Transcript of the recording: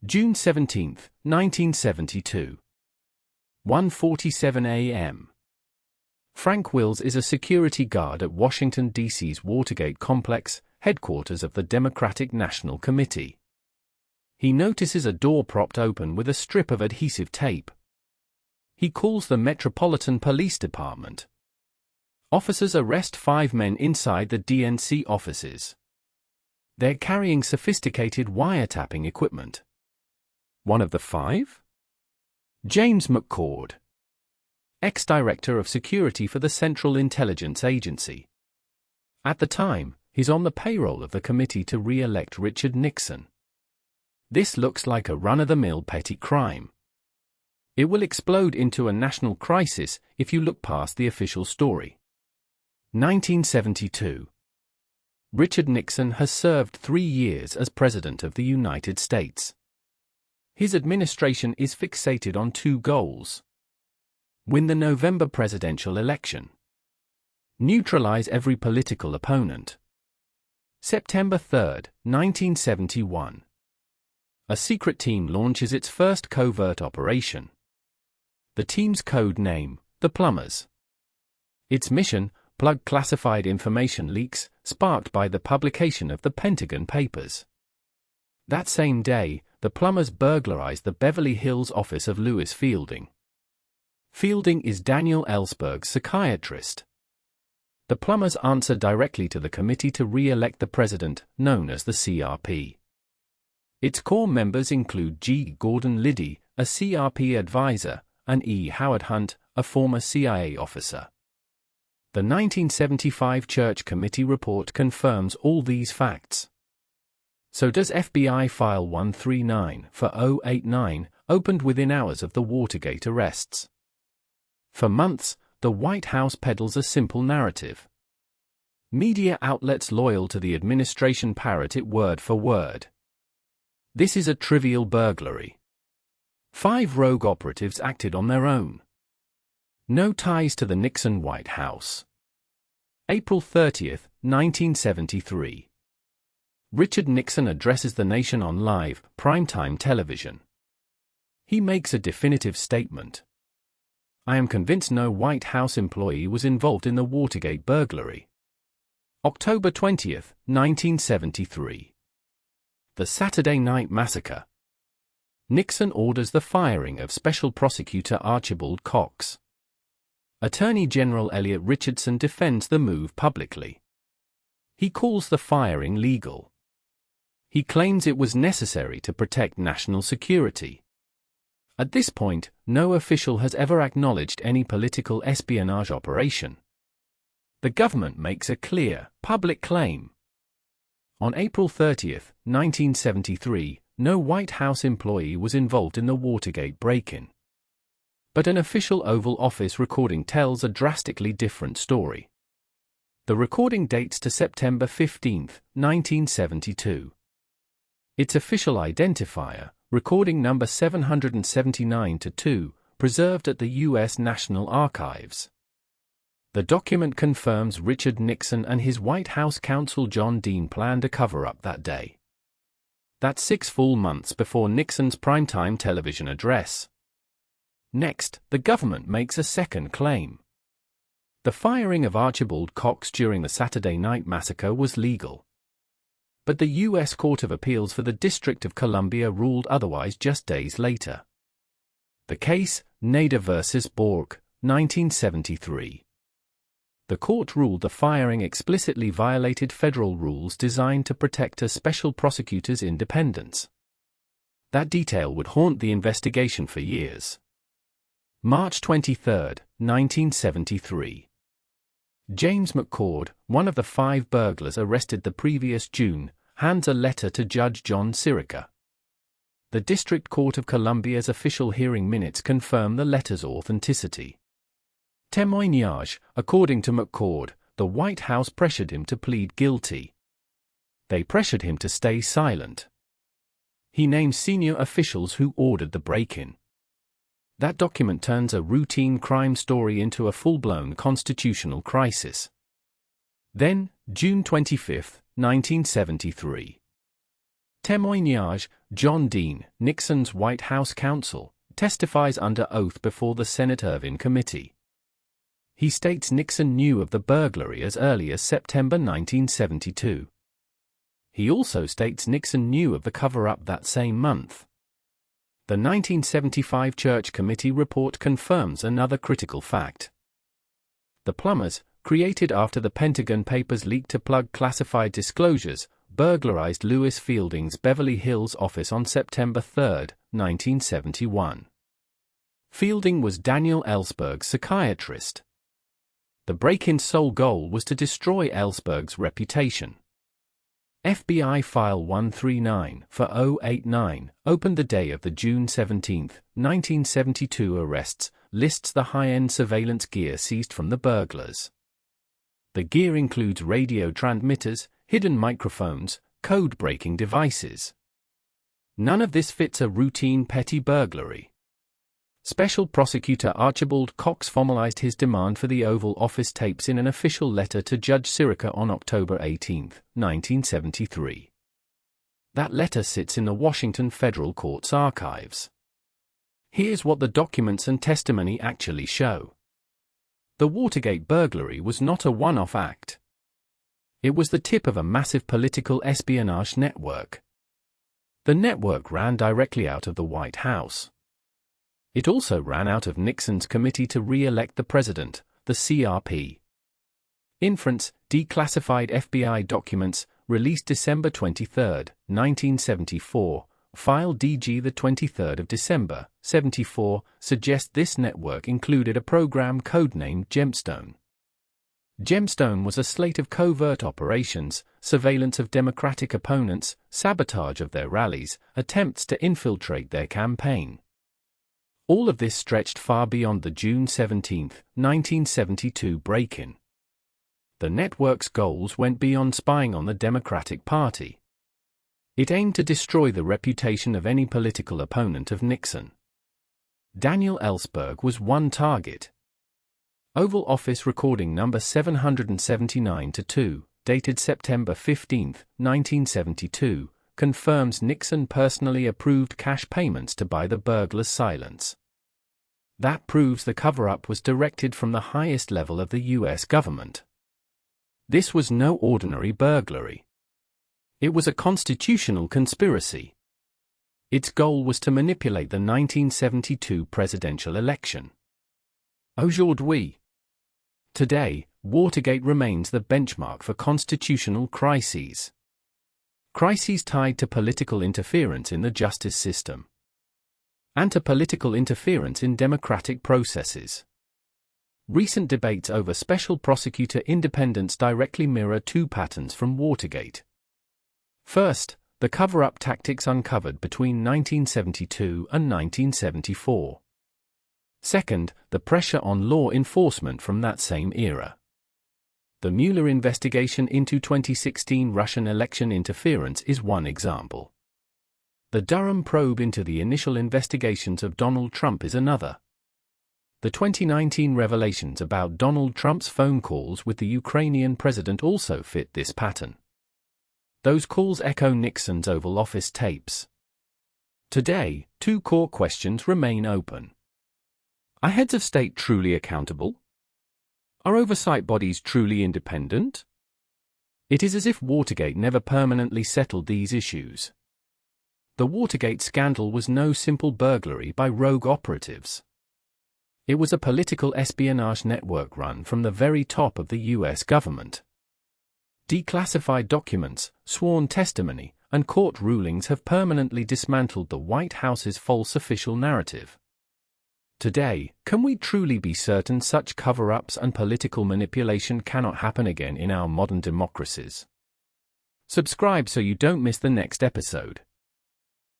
June 17, 1972. 1:47 a.m. Frank Wills is a security guard at Washington, D.C.'s Watergate complex, headquarters of the Democratic National Committee. He notices a door propped open with a strip of adhesive tape. He calls the Metropolitan Police Department. Officers arrest 5 men inside the DNC offices. They're carrying sophisticated wiretapping equipment. One of the 5? James McCord, ex-director of security for the Central Intelligence Agency. At the time, he's on the payroll of the committee to re-elect Richard Nixon. This looks like a run-of-the-mill petty crime. It will explode into a national crisis if you look past the official story. 1972. Richard Nixon has served 3 years as President of the United States. His administration is fixated on 2 goals. Win the November presidential election. Neutralize every political opponent. September 3, 1971. A secret team launches its first covert operation. The team's code name, the Plumbers. Its mission, plug classified information leaks, sparked by the publication of the Pentagon Papers. That same day, the Plumbers burglarized the Beverly Hills office of Lewis Fielding. Fielding is Daniel Ellsberg's psychiatrist. The Plumbers answer directly to the committee to re-elect the president, known as the CRP. Its core members include G. Gordon Liddy, a CRP advisor, and E. Howard Hunt, a former CIA officer. The 1975 Church Committee report confirms all these facts. So does FBI File 139 for 089, opened within hours of the Watergate arrests. For months, the White House peddles a simple narrative. Media outlets loyal to the administration parrot it word for word. This is a trivial burglary. 5 rogue operatives acted on their own. No ties to the Nixon White House. April 30, 1973. Richard Nixon addresses the nation on live, primetime television. He makes a definitive statement. I am convinced no White House employee was involved in the Watergate burglary. October 20, 1973. The Saturday Night Massacre. Nixon orders the firing of Special Prosecutor Archibald Cox. Attorney General Elliot Richardson defends the move publicly. He calls the firing legal. He claims it was necessary to protect national security. At this point, no official has ever acknowledged any political espionage operation. The government makes a clear, public claim. On April 30, 1973, no White House employee was involved in the Watergate break-in. But an official Oval Office recording tells a drastically different story. The recording dates to September 15, 1972. Its official identifier, recording number 779-2, preserved at the U.S. National Archives. The document confirms Richard Nixon and his White House counsel John Dean planned a cover-up that day. That's 6 full months before Nixon's primetime television address. Next, the government makes a second claim. The firing of Archibald Cox during the Saturday Night Massacre was legal. But the U.S. Court of Appeals for the District of Columbia ruled otherwise just days later. The case, Nader v. Bork, 1973. The court ruled the firing explicitly violated federal rules designed to protect a special prosecutor's independence. That detail would haunt the investigation for years. March 23, 1973. James McCord, one of the 5 burglars arrested the previous June, hands a letter to Judge Sirica. The District Court of Columbia's official hearing minutes confirm the letter's authenticity. Témoignage, according to McCord, the White House pressured him to plead guilty. They pressured him to stay silent. He names senior officials who ordered the break-in. That document turns a routine crime story into a full-blown constitutional crisis. Then, June 25, 1973. Témoignage, John Dean, Nixon's White House counsel, testifies under oath before the Senate Irvin Committee. He states Nixon knew of the burglary as early as September 1972. He also states Nixon knew of the cover-up that same month. The 1975 Church Committee report confirms another critical fact. The Plumbers, created after the Pentagon Papers leaked to plug classified disclosures, burglarized Lewis Fielding's Beverly Hills office on September 3, 1971. Fielding was Daniel Ellsberg's psychiatrist. The break-in's sole goal was to destroy Ellsberg's reputation. FBI File 139-4-089, opened the day of the June 17, 1972 arrests, lists the high-end surveillance gear seized from the burglars. The gear includes radio transmitters, hidden microphones, code-breaking devices. None of this fits a routine petty burglary. Special Prosecutor Archibald Cox formalized his demand for the Oval Office tapes in an official letter to Judge Sirica on October 18, 1973. That letter sits in the Washington Federal Court's archives. Here's what the documents and testimony actually show. The Watergate burglary was not a one-off act. It was the tip of a massive political espionage network. The network ran directly out of the White House. It also ran out of Nixon's Committee to re-elect the President, the CRP. Inference: declassified FBI documents, released December 23, 1974, file DG the 23rd of December, 74, suggest this network included a program codenamed Gemstone. Gemstone was a slate of covert operations, surveillance of Democratic opponents, sabotage of their rallies, attempts to infiltrate their campaign. All of this stretched far beyond the June 17, 1972 break-in. The network's goals went beyond spying on the Democratic Party. It aimed to destroy the reputation of any political opponent of Nixon. Daniel Ellsberg was one target. Oval Office recording number 779-2, dated September 15, 1972, confirms Nixon personally approved cash payments to buy the burglars' silence. That proves the cover-up was directed from the highest level of the U.S. government. This was no ordinary burglary. It was a constitutional conspiracy. Its goal was to manipulate the 1972 presidential election. Aujourd'hui. Today, Watergate remains the benchmark for constitutional crises. Crises tied to political interference in the justice system. And to political interference in democratic processes. Recent debates over special prosecutor independence directly mirror two patterns from Watergate. First, the cover-up tactics uncovered between 1972 and 1974. Second, the pressure on law enforcement from that same era. The Mueller investigation into 2016 Russian election interference is one example. The Durham probe into the initial investigations of Donald Trump is another. The 2019 revelations about Donald Trump's phone calls with the Ukrainian president also fit this pattern. Those calls echo Nixon's Oval Office tapes. Today, two core questions remain open. Are heads of state truly accountable? Are oversight bodies truly independent? It is as if Watergate never permanently settled these issues. The Watergate scandal was no simple burglary by rogue operatives. It was a political espionage network run from the very top of the U.S. government. Declassified documents, sworn testimony, and court rulings have permanently dismantled the White House's false official narrative. Today, can we truly be certain such cover-ups and political manipulation cannot happen again in our modern democracies? Subscribe so you don't miss the next episode.